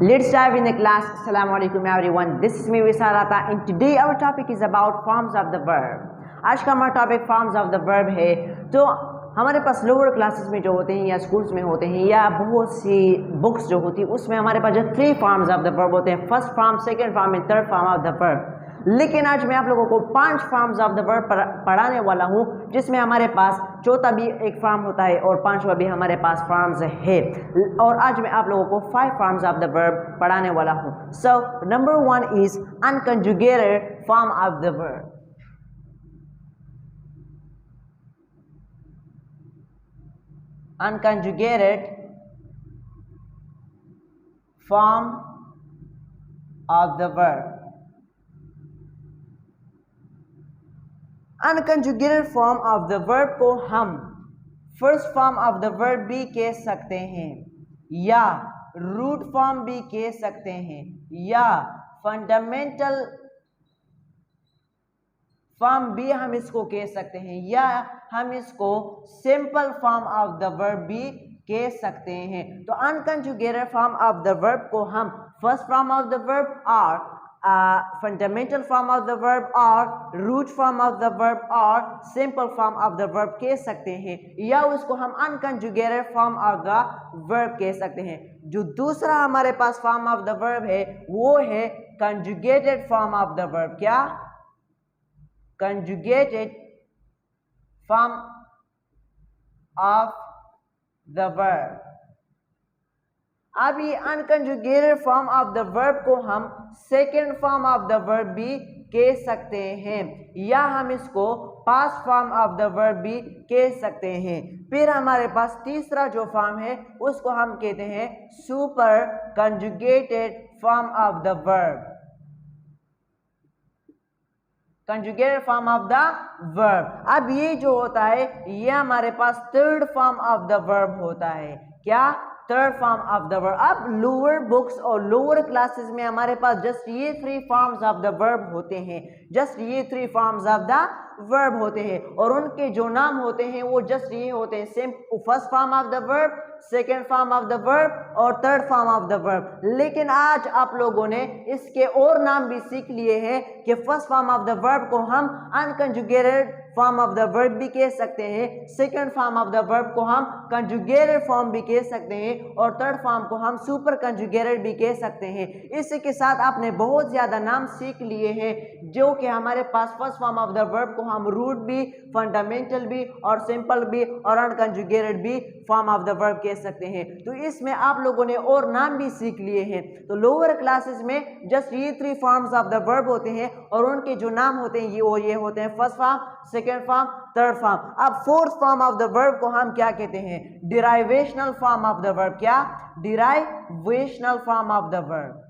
Let's dive in the class. Assalamu alaikum everyone. This is me Vishal Ata and today our topic is about forms of the verb. आज का हमारा topic forms of the verb है। तो हमारे पास lower classes में जो होते हैं या स्कूल्स में होते हैं या बहुत सी बुक्स जो होती है उसमें हमारे पास जो 3 फॉर्म्स ऑफ द वर्ब होते हैं, first form, second form and third form of the verb. लेकिन आज मैं आप लोगों को 5 फॉर्म्स ऑफ द वर्ब पढ़ाने वाला हूं, जिसमें हमारे पास चौथा भी एक फॉर्म होता है और 5वां भी हमारे पास फॉर्म्स है। और आज मैं आप लोगों को 5 फॉर्म्स ऑफ द वर्ब पढ़ाने वाला हूं। So number 1 is unconjugated form of the verb. Unconjugated form of the verb. Unconjugated form of the verb को हम first form of the verb भी कह सकते हैं या रूट फॉर्म भी कह सकते हैं या फंडामेंटल फॉर्म भी हम इसको कह सकते हैं या हम इसको simple form of the verb भी कह सकते हैं। तो unconjugated form of the verb को हम first form of the verb और fundamental form of the verb और root form of the verb और simple form of the verb कह सकते हैं या उसको हम unconjugated form of the verb कह सकते हैं। जो दूसरा हमारे पास फॉर्म ऑफ द वर्ब है वो है conjugated form of the verb. क्या? Conjugated form of the verb। अब ये unconjugated form of the verb को हम second form of the verb भी कह सकते हैं या हम इसको past form of the verb भी कह सकते हैं। फिर हमारे पास तीसरा जो फॉर्म है उसको हम कहते हैं super conjugated form of the verb. Conjugated form of the verb. अब ये जो होता है ये हमारे पास third form of the verb होता है। क्या? Third form of the verb. अब लोअर बुक्स और लोअर क्लासेस में हमारे पास जस्ट ये 3 फॉर्म्स ऑफ द वर्ब होते हैं, जस्ट ये 3 फॉर्म्स ऑफ द वर्ब होते हैं और उनके जो नाम होते हैं वो जस्ट ये होते हैं, same first form of the verb, second form of the verb और third form of the verb. लेकिन आज आप लोगों ने इसके और नाम भी सीख लिए हैं कि first form of the verb को हम unconjugated form of the verb भी कह सकते हैं, second form of the verb को हम कंजुगेटेड फॉर्म भी कह सकते हैं और थर्ड फॉर्म को हम सुपर कंजुगेटेड भी कह सकते हैं। इसी के साथ आपने बहुत ज्यादा नाम सीख लिए हैं जो कि हमारे पास first form of the verb को हम रूट भी, फंडामेंटल भी और सिंपल भी और अनकंजुगेटेड भी फॉर्म ऑफ द वर्ब कह सकते हैं। तो इसमें आप लोगों ने और नाम भी सीख लिए हैं। तो लोअर क्लासेस में जस्ट ये 3 फॉर्म्स ऑफ द वर्ब होते हैं और उनके जो नाम होते हैं ये होते हैं first form, second form, third form. अब fourth form of the verb को हम क्या कहते हैं? Derivational form of the verb. क्या? Derivational form of the verb.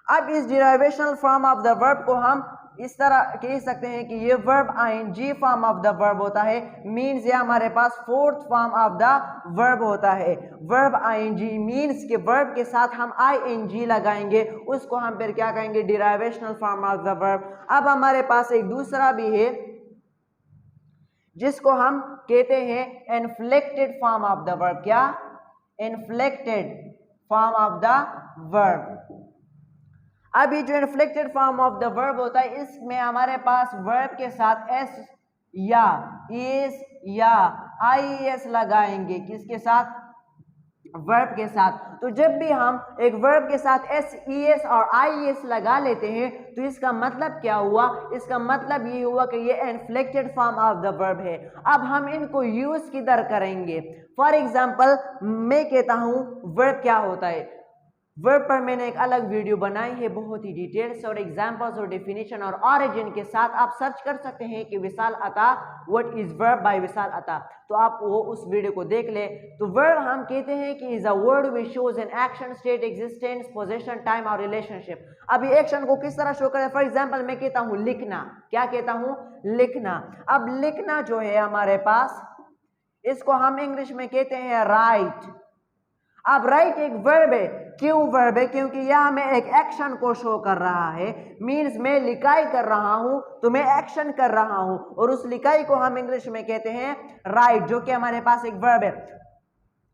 अब इस derivational form of the verb को हम इस तरह कह सकते हैं कि ये verb ING form of the verb होता है। मींस ये हमारे पास fourth form of the verb होता है। वर्ब आईएनजी मींस के वर्ब के साथ हम आईएनजी लगाएंगे, उसको हम फिर क्या कहेंगे? डिराइवेशनल फॉर्म ऑफ द वर्ब। अब हमारे पास एक दूसरा भी है जिसको हम कहते हैं inflected form of the verb. क्या? Inflected form of the verb. अब ये जो inflected form of the verb होता है इसमें हमारे पास वर्ब के साथ एस या एस या आईएस लगाएंगे। किसके साथ? वर्ब के साथ। तो जब भी हम एक वर्ब के साथ एस, ईएस और आईएस लगा लेते हैं तो इसका मतलब क्या हुआ? इसका मतलब ये हुआ कि ये inflicted form of the verb है। अब हम इनको यूज किधर करेंगे? फॉर एग्जाम्पल मैं कहता हूं वर्ब क्या होता है। वर्ब पर मैंने एक अलग वीडियो बनाई है बहुत ही डिटेल्स और एग्जांपल्स और डेफिनेशन और ऑरिजिन के साथ। आप सर्च कर सकते हैं कि विशाल अता व्हाट इज वर्ब बाय विशाल अता, तो आप वो उस वीडियो को देख ले। तो वर्ब हम कहते हैं कि is a word which shows an action, state, existence, position, time और रिलेशनशिप। अब ये एक्शन को किस तरह शो करे? फॉर एग्जाम्पल मैं कहता हूं लिखना। क्या कहता हूं? लिखना। अब लिखना जो है हमारे पास, इसको हम इंग्लिश में कहते हैं राइट। अब राइट एक वर्ब है। क्यों वर्ब है? क्योंकि यह हमें एक एक्शन को शो कर रहा है। मीन्स मैं लिखाई कर रहा हूं तो मैं एक्शन कर रहा हूं और उस लिखाई को हम इंग्लिश में कहते हैं राइट, जो कि हमारे पास एक वर्ब है।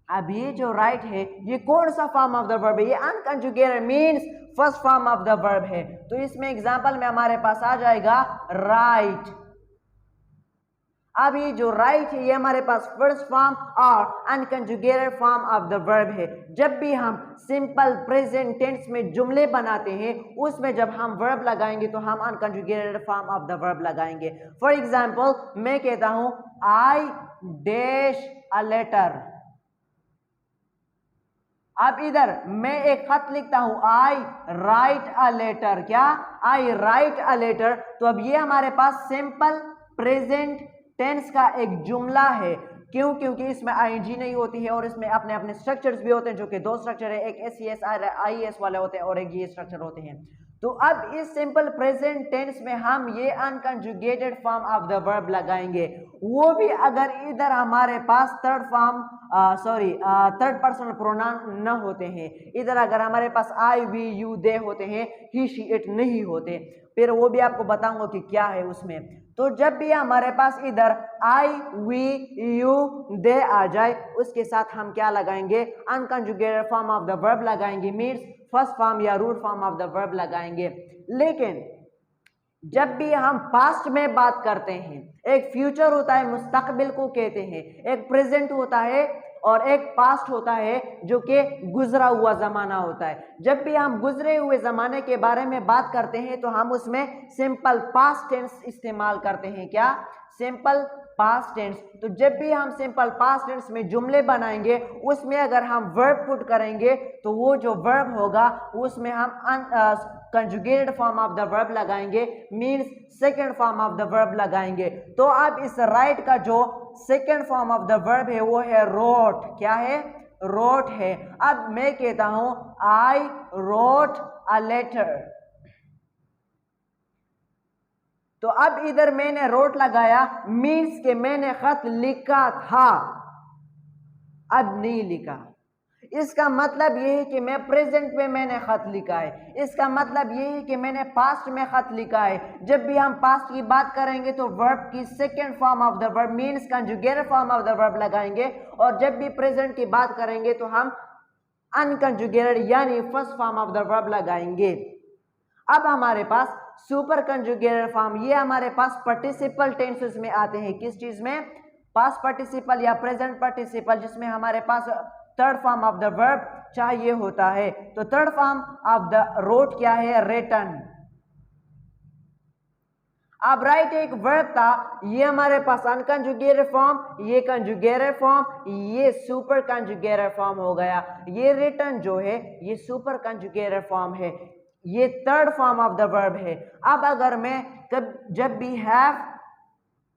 अब ये जो राइट है ये कौन सा फॉर्म ऑफ द वर्ब है? ये unconjugated means first form of the verb है। तो इसमें एग्जांपल में हमारे पास आ जाएगा राइट। अब ये जो राइट है ये हमारे पास फर्स्ट फॉर्म और unconjugated form of the verb है। जब भी हम सिंपल प्रेजेंट टेंस में जुमले बनाते हैं उसमें जब हम वर्ब लगाएंगे तो हम unconjugated form of the verb लगाएंगे। फॉर एग्जांपल मैं कहता हूं आई डैश अ लेटर। अब इधर मैं एक खत लिखता हूं आई राइट अ लेटर। क्या? I write a letter. तो अब ये हमारे पास सिंपल प्रेजेंट टेंस का एक जुमला है। क्यों? क्योंकि इसमें आईएनजी नहीं होती है और इसमें अपने अपने स्ट्रक्चर्स भी होते हैं, जो कि दो स्ट्रक्चर है, एक एसईएस आईएस वाले होते हैं और एक ये स्ट्रक्चर होते हैं। तो अब इस सिंपल प्रेजेंट टेंस में हम ये unconjugated form of the verb लगाएंगे, वो भी अगर इधर हमारे पास थर्ड पर्सन प्रोनाउन न होते हैं। इधर अगर हमारे पास आई वी यू दे होते हैं, ही शी इट नहीं होते, फिर वो भी आपको बताऊंगा कि क्या है उसमें। तो जब भी हमारे पास इधर आई वी यू दे आ जाए उसके साथ हम क्या लगाएंगे? Unconjugated form of the verb लगाएंगे, मीन्स फर्स्ट फॉर्म या root form of the verb लगाएंगे। लेकिन जब भी हम पास्ट में बात करते हैं, एक फ्यूचर होता है मुस्तकबिल को कहते हैं, एक प्रेजेंट होता है और एक पास्ट होता है जो कि गुजरा हुआ जमाना होता है। जब भी हम गुजरे हुए जमाने के बारे में बात करते हैं तो हम उसमें सिंपल पास्ट टेंस इस्तेमाल करते हैं। क्या? Simple past tense. तो जब भी हम सिंपल पास्ट टेंस में जुमले बनाएंगे उसमें अगर हम वर्ब पुट करेंगे तो वो जो वर्ब होगा उसमें हम conjugated form of the verb लगाएंगे, means second form of the verb लगाएंगे। तो अब इस राइट का जो second form of the verb है वो है रोट। क्या है? रोट है। अब मैं कहता हूं आई रोट अ लेटर। तो अब इधर मैंने रोट लगाया, मीन्स के मैंने खत लिखा था, अब नहीं लिखा। इसका मतलब ये है कि मैं प्रेजेंट में मैंने खत लिखा है। इसका मतलब ये है कि मैंने पास्ट में खत लिखा है। जब भी हम पास्ट की बात करेंगे तो वर्ब की second form of the verb means conjugated form of the verb लगाएंगे, और जब भी प्रेजेंट की बात करेंगे तो हम अनकंजुगेटेड यानी first form of the verb लगाएंगे। अब हमारे पास सुपर कंजुगेटेड फॉर्म, ये हमारे पास पार्टिसिपल टेंसेस में आते हैं। किस चीज में? पास्ट पार्टिसिपल या प्रेजेंट पार्टिसिपल, जिसमें हमारे पास third form of the verb चाहिए होता है। तो third form of the wrote क्या है? रिटन। अब राइट एक वर्ब था, ये हमारे पास अनकंजुगेटेड फॉर्म, ये कंजुगेटेड फॉर्म, ये सुपर कंजुगेटेड फॉर्म हो गया। ये रिटन जो है ये सुपर कंजुगेटेड फॉर्म है, ये third form of the verb है। अब अगर मैं जब भी हैव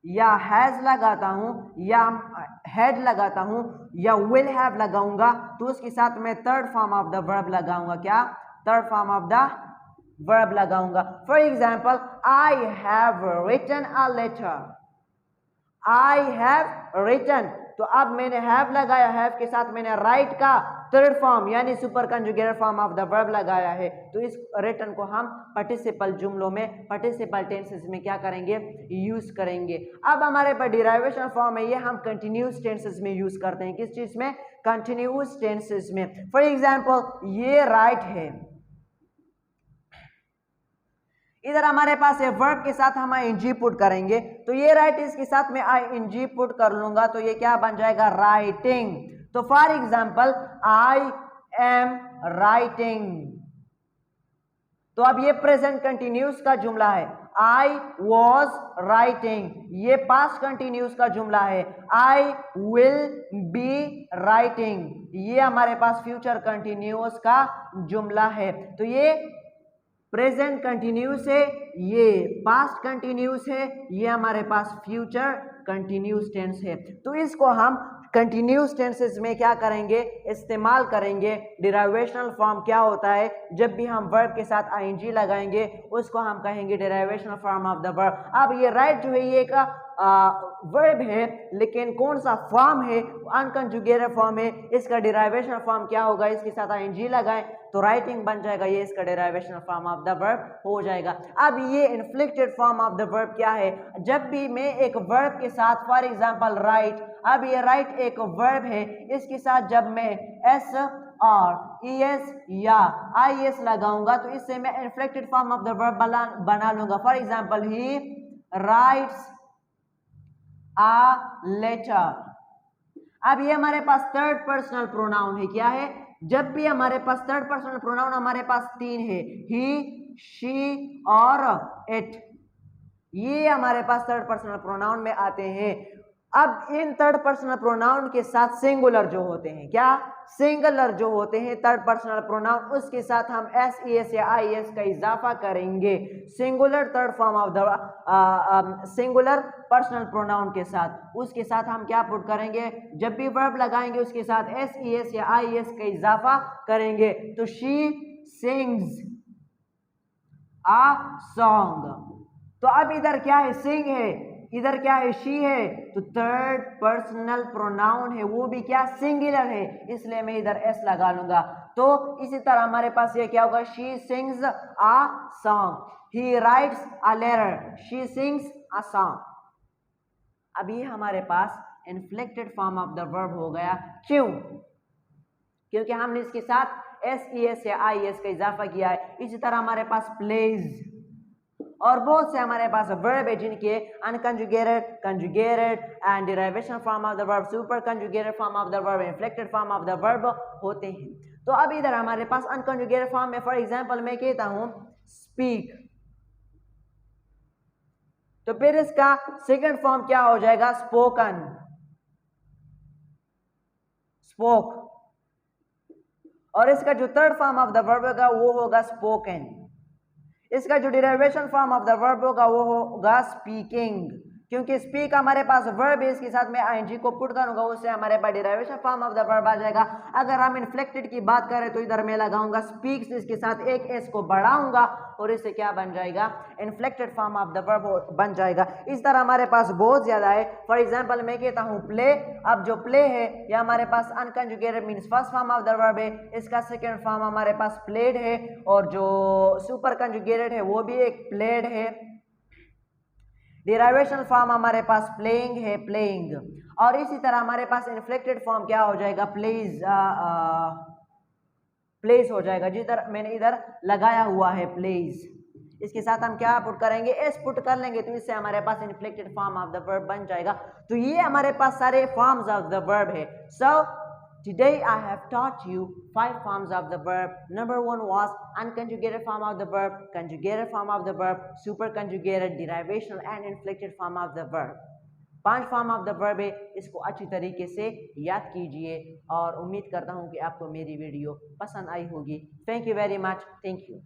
या हैज लगाता हूं या हैड लगाता हूं या विल हैव लगाऊंगा तो उसके साथ मैं third form of the verb लगाऊंगा। क्या? Third form of the verb लगाऊंगा। For example I have written a letter. I have written, तो अब मैंने हैव लगाया, हैव के साथ मैंने राइट का थर्ड फॉर्म यानी super conjugated form of the verb लगाया है। तो इस रिटन को हम पार्टिसिपल जुमलों में, पार्टिसिपल टेंसेस में क्या करेंगे? यूज करेंगे। अब हमारे पास डिराइवेशन फॉर्म है, ये हम कंटिन्यूस टेंसेस में यूज करते हैं। किस चीज में? कंटिन्यूस टेंसेस में। फॉर एग्जाम्पल ये राइट है, इधर हमारे पास है वर्ब के साथ हम आईएनजी पुट करेंगे, तो ये राइट इसके साथ में आईएनजी पुट कर लूंगा तो ये क्या बन जाएगा? राइटिंग। तो for example I am writing, तो अब ये प्रेजेंट कंटिन्यूस का जुमला है। आई वॉज राइटिंग, ये पास्ट कंटिन्यूस का जुमला है। आई विल बी राइटिंग, ये हमारे पास फ्यूचर कंटिन्यूस का जुमला है। तो ये प्रेजेंट कंटिन्यूस है, ये पास्ट कंटिन्यूस है, ये हमारे पास फ्यूचर कंटिन्यूस टेंस है। तो इसको हम कंटिन्यूस टेंसेस में क्या करेंगे? इस्तेमाल करेंगे। डिराइवेशनल फॉर्म क्या होता है? जब भी हम वर्ब के साथ आईएनजी लगाएंगे उसको हम कहेंगे डिराइवेशनल फॉर्म ऑफ द वर्ब। अब ये राइट जो है ये एक वर्ब है, लेकिन कौन सा फॉर्म है, अनकंजुगेटेड फॉर्म है। इसका डिराइवेशन फॉर्म क्या होगा, इसके साथ आईएनजी लगाएं तो राइटिंग बन जाएगा, ये इसका derivation form of the verb हो जाएगा। अब ये inflicted form of the verb क्या है, जब भी मैं एक वर्ब के साथ फॉर एग्जांपल राइट, अब ये राइट एक वर्ब है, इसके साथ जब मैं एस और ईएस या आईएस लगाऊंगा तो इससे मैं inflicted form of the verb बना लूंगा। For example he writes a letter. अब ये हमारे पास थर्ड पर्सनल प्रोनाउन है, क्या है, जब भी हमारे पास थर्ड पर्सनल प्रोनाउन हमारे पास तीन है, ही, शी और इट, ये हमारे पास थर्ड पर्सनल प्रोनाउन में आते हैं। अब इन थर्ड पर्सनल प्रोनाउन के साथ सिंगुलर जो होते हैं, क्या, सिंगुलर जो होते हैं थर्ड पर्सनल प्रोनाउन, उसके साथ हम एस ई एस या आई एस का इजाफा करेंगे singular third form of the singular personal pronoun के साथ, उसके साथ हम क्या पुट करेंगे, जब भी वर्ब लगाएंगे उसके साथ एस ई एस या आई एस का इजाफा करेंगे। तो शी सिंग्स अ सॉन्ग, तो अब इधर क्या है, सिंग है, इधर क्या है, शी है, तो थर्ड पर्सनल प्रोनाउन है, वो भी क्या, सिंगुलर है, इसलिए मैं इधर एस लगा लूंगा। तो इसी तरह हमारे पास ये क्या होगा, she sings a song, he writes a letter, she sings a song. अब ये हमारे पास inflected form of the verb हो गया, क्यों, क्योंकि हमने इसके साथ एस ई एस या आई एस का इजाफा किया है। इसी तरह हमारे पास प्लेज और बहुत से हमारे पास वर्ब है जिनके unconjugated, conjugated and derivation form of the verb, super conjugated form of the verb, inflicted form of the verb होते हैं। तो अब इधर हमारे पास अनकंजुगेटेड फॉर्म में फॉर एग्जांपल मैं कहता हूं स्पीक, तो फिर इसका सेकंड फॉर्म क्या हो जाएगा, स्पोकन, स्पोक, और इसका जो third form of the verb होगा वो होगा स्पोकन। इसका जो derivation form of the verb होगा वो होगा स्पीकिंग, क्योंकि स्पीक हमारे पास वर्ब है, इसके साथ मैं आईएनजी को पुट करूंगा, उससे हमारे पास derivation form of the verb आ जाएगा। अगर हम इन्फ्लेक्टेड की बात करें तो इधर मैं लगाऊंगा स्पीक्स, इसके साथ एक एस को बढ़ाऊंगा और इससे क्या बन जाएगा, inflicted form of the verb बन जाएगा। इस तरह हमारे पास बहुत ज्यादा है। फॉर एग्जाम्पल मैं कहता हूँ प्ले, अब जो प्ले है ये हमारे पास unconjugated means first form of the verb है, इसका सेकेंड फॉर्म हमारे पास प्लेड है, और जो सुपर कंजुगेटेड है वो भी एक प्लेड है। डेरिवेशन फॉर्म हमारे पास प्लेइंग है, प्लेइंग, और इसी तरह हमारे पास इन्फ्लेक्टेड फॉर्म क्या हो जाएगा, प्लेज, प्लेस हो जाएगा, जिधर मैंने इधर लगाया हुआ है प्लेस, इसके साथ हम क्या पुट करेंगे, एस पुट कर लेंगे, तो इससे हमारे पास inflected form of the verb बन जाएगा। तो ये हमारे पास सारे फॉर्म्स ऑफ द वर्ब है। सो today I have taught you 5 forms of the verb. Number 1 was unconjugated form of the verb, conjugated form of the verb, superconjugated, derivational and inflected form of the verb. 5 form of the verb है, इसको अच्छी तरीके से याद कीजिए और उम्मीद करता हूँ कि आपको मेरी वीडियो पसंद आई होगी। Thank you very much, thank you.